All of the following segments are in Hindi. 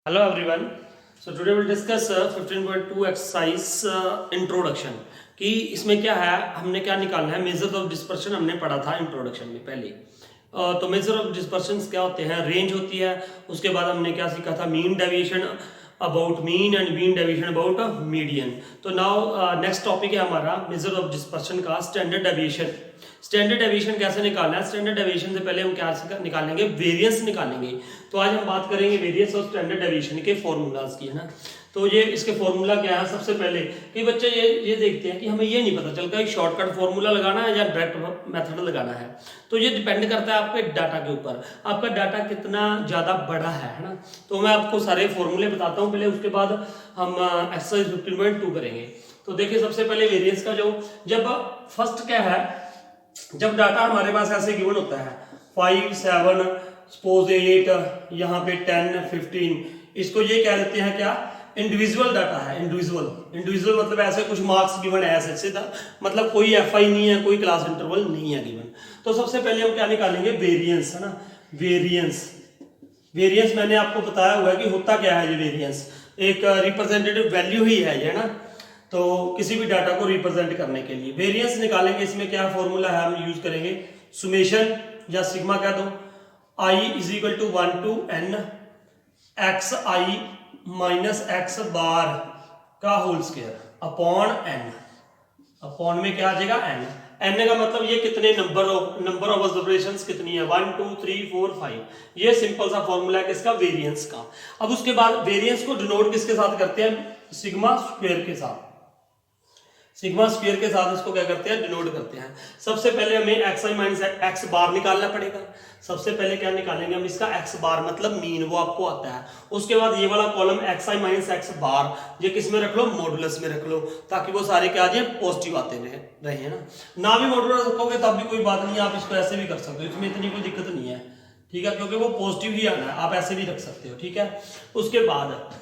Hello everyone. So today we'll discuss 15.2 exercise introduction कि इसमें क्या है, हमने क्या निकालना है। मेजर ऑफ डिस्पर्शन हमने पढ़ा था इंट्रोडक्शन में पहले। तो मेजर ऑफ डिस्पर्शन क्या होते हैं, रेंज होती है। उसके बाद हमने क्या सीखा था, mean deviation about mean and mean deviation about median. तो नाउ नेक्स्ट टॉपिक है हमारा मेजर ऑफ डिस्पर्शन का स्टैंडर्ड डेविएशन। स्टैंडर्ड डेविएशन कैसे निकालना है। स्टैंडर्ड डेविएशन से पहले हम क्या निकालेंगे, वेरिएंस निकालेंगे। तो आज हम बात करेंगे वेरिएंस और स्टैंडर्ड डेविएशन के फॉर्मूलाज की, है ना। तो ये इसके फॉर्मूला क्या है। सबसे पहले कई बच्चे ये देखते हैं कि हमें ये नहीं पता चलता कि शॉर्टकट फॉर्मूला लगाना है या डायरेक्ट मेथड लगाना है। तो ये डिपेंड करता है आपके डाटा के ऊपर, आपका डाटा कितना ज़्यादा बड़ा है ना। तो मैं आपको सारे फॉर्मूले बताता हूँ पहले, उसके बाद हम एक्सरसाइज 15.2 करेंगे। तो देखिए सबसे पहले वेरिएंस का जब फर्स्ट क्या है, जब डाटा हमारे पास ऐसे गिवन होता है 5, 7, सपोज 8, यहाँ पे 10, 15, इसको ये कह देते हैं क्या, इंडिविजुअल डाटा है। इंडिविजुअल मतलब ऐसे कुछ मार्क्स गिवन है ऐसे सीधा, मतलब कोई एफआई नहीं है, कोई क्लास इंटरवल नहीं है गिवन। तो सबसे पहले हम क्या निकालेंगे, वेरिएंस, है ना। वेरिएंस मैंने आपको बताया हुआ है कि होता क्या है। ये वेरिएंस एक रिप्रेजेंटेटिव वैल्यू ही है ये ना, तो किसी भी डाटा को रिप्रेजेंट करने के लिए वेरिएंस निकालेंगे। इसमें क्या फॉर्मूला है, हम यूज करेंगे सुमेशन या सिग्मा कह दो, i is equal to 1 to n x I minus x bar का whole square upon n। Upon में क्या आ जाएगा, n का मतलब ये कितने नंबर ऑफ ऑब्जर्वेशंस कितनी है, 1 2 3 4 5। ये सिंपल सा फॉर्मूला है किसका, वेरिएंस का। अब उसके बाद वेरिएंस को डिनोट किसके साथ करते हैं, सिग्मा स्क्वायर के साथ। सिग्मा स्क्वायर के साथ इसको क्या करते हैं, डिनोट करते हैं। सबसे पहले हमें एक्स आई माइनस एक्स बार निकालना पड़ेगा। सबसे पहले क्या निकालेंगे हम, इसका एक्स बार मतलब मीन, वो आपको आता है। उसके बाद ये वाला कॉलम एक्स आई माइनस एक्स बार, ये किस में रख लो, मॉडुलस में रख लो, ताकि वो सारे क्या आ जाए, पॉजिटिव आते रहे ना भी मॉडुलस रखोगे तब भी कोई बात नहीं, आप इसको ऐसे भी कर सकते हो, इसमें इतनी कोई दिक्कत नहीं है, ठीक है, क्योंकि वो पॉजिटिव ही आना है, आप ऐसे भी रख सकते हो, ठीक है। उसके बाद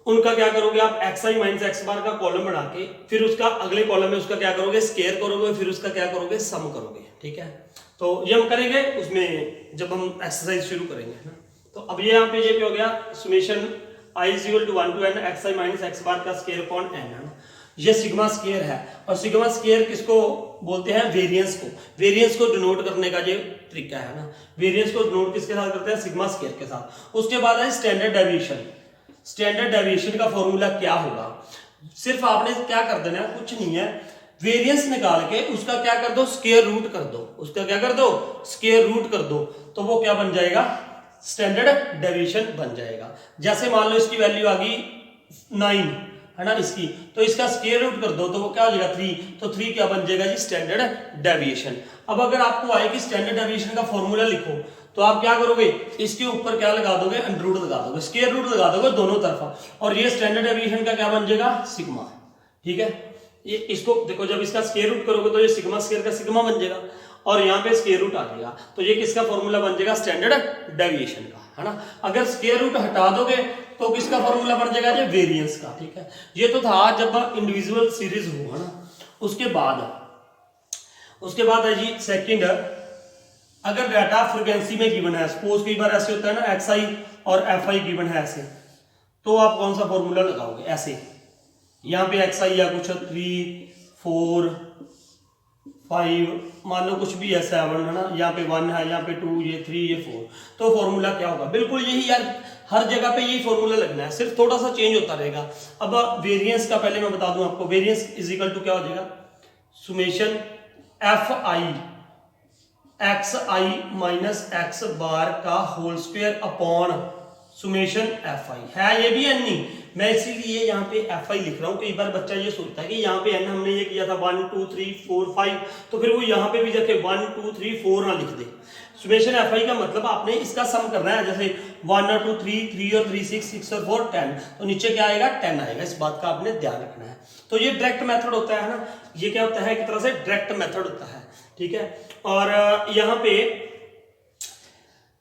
उनका क्या करोगे आप, एक्स आई माइनस एक्स बार का कॉलम बना के, फिर उसका अगले कॉलम में उसका क्या करोगे, स्केयर करोगे, फिर उसका क्या करोगे, सम करोगे, ठीक है। तो ये हम करेंगे उसमें जब हम एक्सरसाइज शुरू करेंगे ना। तो अब ये यहाँ पे ये क्या हो गया, summation i is equal to 1 to n x I minus x bar का स्केयर अपॉन n, है ना। ये सिग्मा स्केयर है, और सिग्मा स्केयर किसको बोलते हैं, वेरिएंस को। वेरिएंस को डिनोट करने का ये तरीका है ना। वेरिएंस को डिनोट किसके साथ करते हैं, सिग्मा स्केयर के साथ। उसके बाद है स्टैंडर्ड डेविएशन। स्टैंडर्ड डेविएशन का फॉर्मूला क्या होगा, सिर्फ आपने क्या कर देना है, कुछ नहीं है, वेरिएंस निकाल के उसका क्या कर दो, स्क्वायर रूट कर दो, उसका क्या कर दो, स्क्वायर रूट कर दो, तो वो क्या बन जाएगा, स्टैंडर्ड डेविएशन बन जाएगा। जैसे मान लो इसकी वैल्यू आ गई 9, है ना, इसकी, तो इसका स्क्वायर रूट कर दो तो वो क्या हो जाएगा 3, तो 3 क्या बन जाएगा जी, स्टैंडर्ड डेविएशन। अब अगर आपको आए कि स्टैंडर्ड डेविएशन का फॉर्मूला लिखो, तो आप क्या करोगे, इसके ऊपर क्या लगा दोगे, अंडर रूट लगा दोगे, स्क्वायर रूट लगा दोगे दोनों तरफा, और ये स्टैंडर्ड डेविएशन का क्या बन जाएगा, सिग्मा, ठीक है। ये इसको देखो, जब इसका स्क्वायर रूट करोगे तो ये सिग्मा स्क्वायर का सिग्मा बन जाएगा, और यहाँ पे स्क्वायर रूट आ जाएगा, तो ये किसका फॉर्मूला बन जाएगा, स्टैंडर्ड डेविएशन का, है ना। अगर स्क्वायर रूट हटा दोगे तो किसका फॉर्मूला बन जाएगा, ये वेरिएंस का, ठीक है। ये तो था जब इंडिविजुअल सीरीज हो, है ना। उसके बाद है जी सेकंड, अगर डाटा फ्रीक्वेंसी में गिवन है, सपोज कई बार ऐसे होता है ना, एक्स आई और एफ आई गिवन है ऐसे, तो आप कौन सा फॉर्मूला लगाओगे, ऐसे यहाँ पे एक्स आई या कुछ 3 4 5, मान लो कुछ भी है 7, है ना, यहाँ पे 1 है, यहाँ पे 2, ये 3, ये 4, तो फॉर्मूला क्या होगा, बिल्कुल यही यार, हर जगह पे यही फॉर्मूला लगना है, सिर्फ थोड़ा सा चेंज होता रहेगा। अब वेरिएंस का पहले मैं बता दूं आपको, वेरिएंस इज इक्वल टू क्या हो जाएगा, summation F I x I minus x bar का whole square upon summation F i है, ये भी एन नहीं, मैं इसीलिए यहाँ पे एफ आई लिख रहा हूँ। कई बार बच्चा ये सोचता है कि यहाँ पे एन हमने ये किया था 1 2 3 4 5, तो फिर वो यहाँ पे भी रखे 1 2 3 4 ना लिख दे। सुमेशन एफ आई का मतलब आपने इसका सम करना है, जैसे 1 और 2 3 और 3 6 और 4 10, तो नीचे क्या आएगा, 10 आएगा, इस बात का आपने ध्यान रखना है। तो ये डायरेक्ट मेथड होता है ना, ये क्या होता है, एक तरह से डायरेक्ट मेथड होता है, ठीक है। और यहाँ पे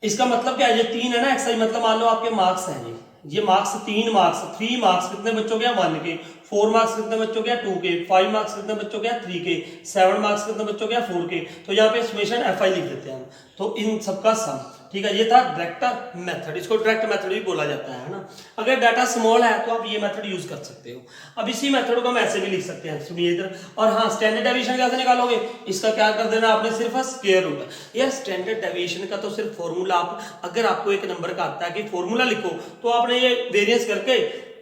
इसका मतलब क्या है, ये 3 है ना, एक्स आई मतलब मान लो आपके मार्क्स हैं, ये मार्क्स 3 मार्क्स कितने बच्चों के, 1 के, 4 मार्क्स कितने बच्चों के, 2 के, 5 मार्क्स कितने बच्चों के, 3 के, 7 मार्क्स कितने बच्चों के, 4 के, तो यहाँ पे समेशन एफ आई लिख देते हैं हम, तो इन सबका सम, ठीक है, ये था डायरेक्ट मेथड, इसको डायरेक्ट मेथड भी बोला जाता है ना। अगर डाटा स्मॉल है तो आप ये मेथड यूज कर सकते हो। अब इसी मेथड को हम ऐसे भी लिख सकते हैं, सुनिए इधर। और हाँ, स्टैंडर्ड डेविएशन कैसे निकालोगे, इसका क्या कर देना आपने, सिर्फ स्क्वायर रूट। यार स्टैंडर्ड डेविएशन का तो सिर्फ फॉर्मूला, आप अगर आपको एक नंबर का आता है कि फॉर्मूला लिखो तो आपने ये वेरिएंस करके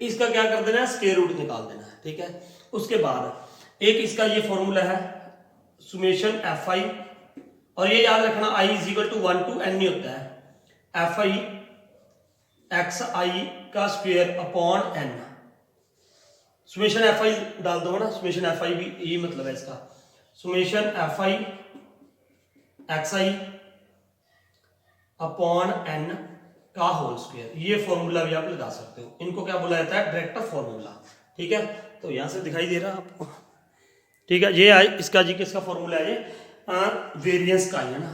इसका क्या कर देना है, स्क्वायर रूट निकाल देना है। ठीक है, उसके बाद एक इसका ये फॉर्मूला है सुमेशन एफ आई, और ये याद रखना i is equal to 1 to n नहीं होता है, एफ आई एक्स आई का square upon n. Summation F i डाल दो ना, सुमेशन एफ आई भी यही मतलब है इसका, summation F I x i upon n का होल स्क्वायर। ये फॉर्मूला भी आप लगा सकते हो, इनको क्या बोला जाता है, डायरेक्ट फॉर्मूला। ठीक है, तो यहां से दिखाई दे रहा है आपको। ठीक है, ये इसका जी किसका फॉर्मूला है, ये वेरिएंस का है ना।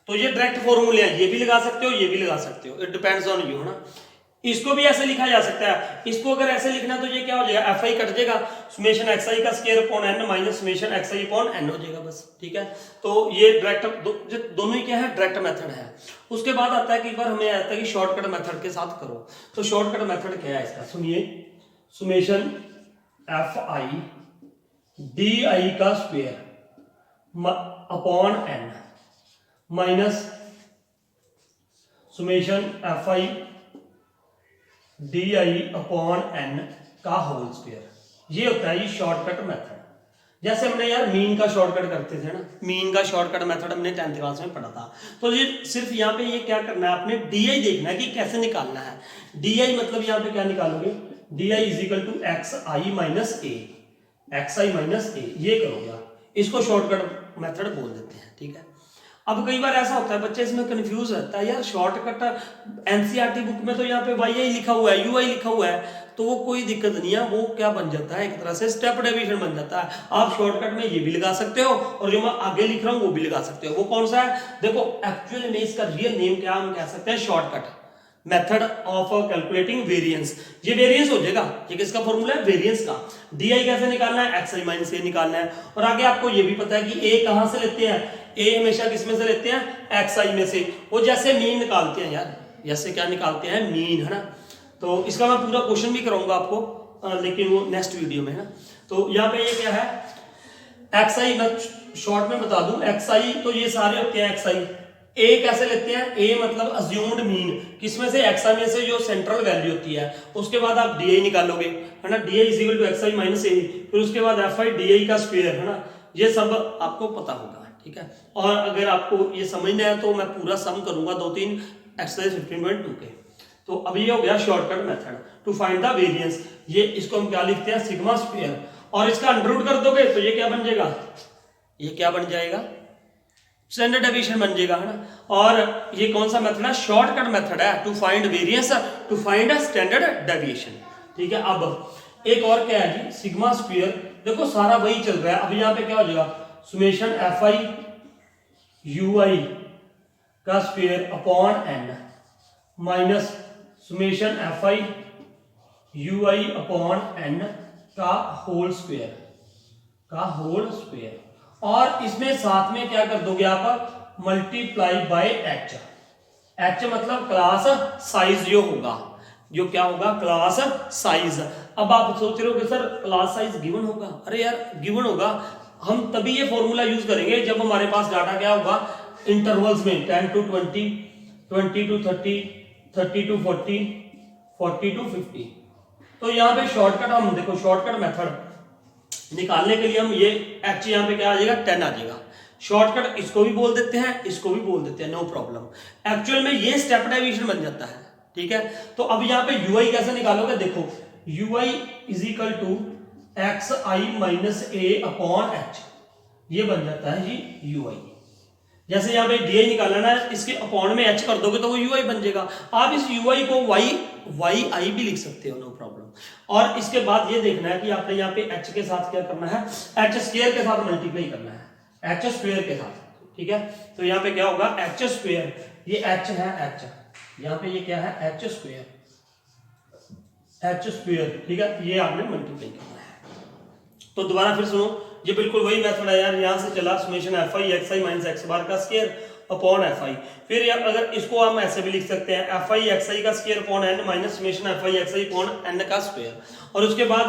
तो ये डायरेक्ट फॉर्मूले हैं, ये भी लगा सकते हो, ये भी लगा सकते हो, इट डिपेंड्स ऑन यू ना। इसको भी ऐसे लिखा जा सकता है, इसको अगर ऐसे लिखना तो ये क्या हो जाएगा, एफ आई कट जाएगा, सुमेशन एक्स आई का square upon n minus summation x i upon n हो जाएगा बस। ठीक है, तो ये डायरेक्ट दोनों ही क्या है, डायरेक्ट मेथड है। उसके बाद आता है कि एक बार हमें आता है कि शॉर्टकट मेथड के साथ करो। तो शॉर्टकट मेथड क्या है इसका, सुनिए, summation F i d i का square upon n minus summation F i d i upon n का होल स्क्वायर। ये होता है ये शॉर्टकट मेथड। जैसे हमने यार मीन का शॉर्टकट करते थे ना, मीन का शॉर्टकट मेथड हमने 10th क्लास में पढ़ा था। तो ये सिर्फ यहाँ पे ये क्या करना है, आपने डी आई देखना है कि कैसे निकालना है। डी आई मतलब यहाँ पे क्या निकालोगे, d i is equal to x I minus a, x I minus a, ये करोगे आप, इसको शॉर्टकट मेथड बोल देते हैं। ठीक है, अब कई बार ऐसा होता है बच्चे इसमें कंफ्यूज रहता है, यार शॉर्टकट एनसीईआरटी बुक में तो यहाँ पे वाई आई लिखा हुआ है, यू आई लिखा हुआ है, तो वो कोई दिक्कत नहीं है, वो क्या बन जाता है, एक तरह से स्टेप डेविएशन बन जाता है। आप शॉर्टकट में ये भी लगा सकते हो और जो मैं आगे लिख रहा हूँ वो भी लगा सकते हो। वो कौन सा है, देखो एक्चुअली में इसका रियल नेम क्या हम कह सकते हैं, shortcut method of calculating variance. ये वेरिएंस हो जाएगा, ये किसका फॉर्मूला है, वेरिएंस का। डी आई कैसे निकालना है, एक्स आई माइनस ए निकालना है। और आगे आपको ये भी पता है कि ए कहां से लेते हैं, ए हमेशा किस में से लेते हैं, एक्स आई में से। वो जैसे मीन निकालते हैं यार, जैसे क्या निकालते हैं, मीन, है ना। तो इसका मैं पूरा क्वेश्चन भी कराऊंगा आपको, लेकिन वो नेक्स्ट वीडियो में है ना। तो यहाँ पे ये क्या है, एक्स आई, मैं शॉर्ट में बता दूं, एक्स आई तो ये सारे होते हैं एक्स आई। ए कैसे लेते हैं, ए मतलब अज्यूम्ड मीन, किसमें से, एक्स आई में से, जो सेंट्रल वैल्यू होती है। उसके बाद आप डी आई निकालोगे, है ना, d i is equal to x I minus a, फिर उसके बाद एफ आई डी आई का स्क्वायर, है ना। ये सब आपको पता होगा। ठीक है, और अगर आपको ये समझना है तो मैं पूरा सम करूंगा 2-3 एक्सरसाइज 15.2 के। तो अभी ये हो गया shortcut method to find the variance. ये इसको हम क्या लिखते हैं, सिग्मा स्क्वायर, और इसका अंडर रूट कर दोगे तो ये क्या बन जाएगा, ये क्या बन जाएगा, स्टैंडर्ड डेविएशन बन जाएगा, है ना। और ये कौन सा मेथड है, शॉर्टकट मेथड है to find variance, to find standard deviation. ठीक है, अब एक और क्या है जी, सिग्मा स्क्वायर। देखो सारा वही चल रहा है। अब यहाँ पे क्या हो जाएगा, summation F i u i का square upon n minus summation F i u i upon n का होल स्क्वायर, का होल स्क्वायर। और इसमें साथ में क्या कर दोगे आप, मल्टीप्लाई बाय एच। एच मतलब क्लास साइज जो होगा, जो क्या होगा, क्लास साइज। अब आप सोच रहे हो कि सर क्लास साइज गिवन होगा, अरे यार गिवन होगा, हम तभी ये फॉर्मूला यूज करेंगे जब हमारे पास डाटा क्या होगा, इंटरवल्स में 10 to 20, 20 to 30, 30 to 40, 40 to 50। तो यहाँ पे शॉर्टकट, हम देखो शॉर्टकट मेथड निकालने के लिए हम ये एच यहाँ पे क्या आ जाएगा, 10 आ जाएगा। शॉर्टकट इसको भी बोल देते हैं, इसको भी बोल देते हैं, नो प्रॉब्लम। एक्चुअल में ये स्टेप डेविएशन बन जाता है। ठीक है, तो अब यहाँ पे ui कैसे निकालोगे, देखो ui is equal to x I minus a upon h, ये बन जाता है जी ui। जैसे यहाँ पे di निकालना है, इसके अपॉन में h कर दोगे तो वो ui बन जाएगा। आप इस ui को yi भी लिख सकते हो, नो प्रॉब्लम। और इसके बाद ये देखना है कि आपने यहाँ पे h के साथ क्या करना है, h स्क्वायर के साथ मल्टीप्लाई करना है, h स्क्वायर के साथ। ठीक है, तो यहाँ पे क्या होगा, h स्क्वायर, ये h है, h यहाँ पे ये क्या है, h स्क्वायर, h स्क्वायर। ठीक है, ये आपने मल्टीप्लाई करना है। तो दोबारा फिर सुनो, ये बिल्कुल वही मेथड है यार, यहाँ से चला summation F I x I minus x bar का स्क्वायर, अपॉन एफ आई। फिर अगर इसको हम ऐसे भी लिख सकते हैं एफ आई एक्स आई का square upon n minus summation f I x i upon n का स्क्वायर। और उसके बाद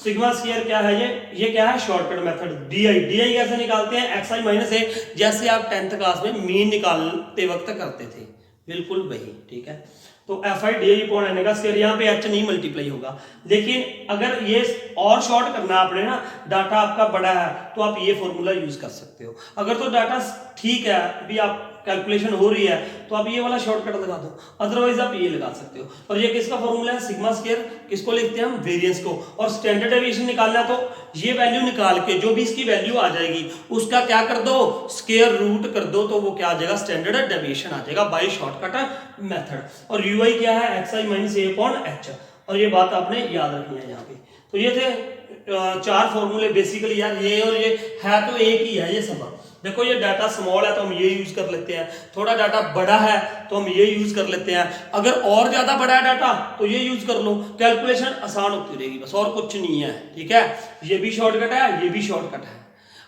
सिग्मा स्क्वायर क्या है, ये क्या है, shortcut method D I. D आई कैसे निकालते हैं, एक्स आई माइनस ए, जैसे आप 10th क्लास में मीन निकालते वक्त करते थे, बिल्कुल वही, ठीक है। तो f i d i upon n का स्क्वायर, यहाँ पे एच नहीं मल्टीप्लाई होगा। लेकिन अगर ये और शॉर्ट करना आपने ना, डाटा आपका बड़ा है तो आप ये फॉर्मूला यूज कर सकते हो। अगर तो डाटा ठीक है, अभी आप कैलकुलेशन हो रही है, तो आप ये वाला शॉर्टकट लगा दो, अदरवाइज आप ये लगा सकते हो। और ये किसका फॉर्मूला है, सिग्मा स्क्वायर, किसको लिखते हैं हम, वेरिएंस को। और स्टैंडर्ड डेविएशन निकालना है तो ये वैल्यू निकाल के जो भी इसकी वैल्यू आ जाएगी उसका क्या कर दो, स्क्वायर रूट कर दो, तो वो क्या आ जाएगा, स्टैंडर्ड डेविएशन आ जाएगा बाय शॉर्टकट मेथड। और यू आई क्या है, x I minus a upon H. और ये बात आपने याद रखनी है यहाँ पे। तो ये थे 4 फॉर्मूले बेसिकली यार, ये और ये है तो एक ही है ये सब। देखो ये डाटा स्मॉल है तो हम ये यूज कर लेते हैं, थोड़ा डाटा बड़ा है तो हम ये यूज कर लेते हैं, अगर और ज्यादा बड़ा है डाटा तो ये यूज कर लो, कैलकुलेशन आसान होती रहेगी बस, और कुछ नहीं है, ठीक है। ये भी शॉर्टकट है, ये भी शॉर्टकट है,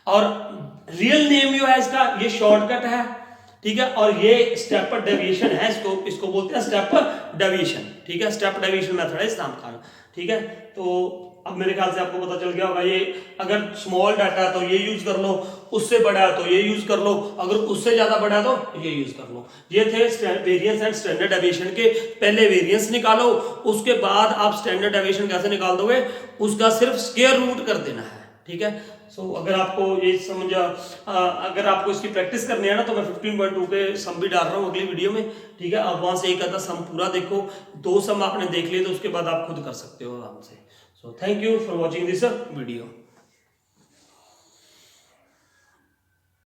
और रियल नेम जो है इसका ये शॉर्टकट है, ठीक है। और ये स्टेप डेविएशन है, इसको बोलते हैं स्टेप डेविएशन, ठीक है। स्टेप डेविएशन मेथड है इस नाम का, ठीक है। तो अब मेरे ख्याल से आपको पता चल गया होगा, ये अगर स्मॉल डाटा है तो ये यूज कर लो, उससे बड़ा है तो ये यूज कर लो, अगर उससे ज्यादा बड़ा है तो ये यूज कर लो। ये थे वेरिएंस एंड स्टैंडर्ड डेविएशन के। पहले वेरिएंस निकालो, उसके बाद आप स्टैंडर्ड डेविएशन कैसे निकाल दोगे, उसका सिर्फ स्क्वायर रूट कर देना है, ठीक है। सो अगर आपको ये समझा, अगर आपको इसकी प्रैक्टिस करनी है ना, तो मैं 15.2 के सम भी डाल रहा हूँ अगली वीडियो में, ठीक है। आप वहां से एक आधा सम पूरा देखो, 2 सम आपने देख लिए तो उसके बाद आप खुद कर सकते हो आराम से। So thank you for watching this video.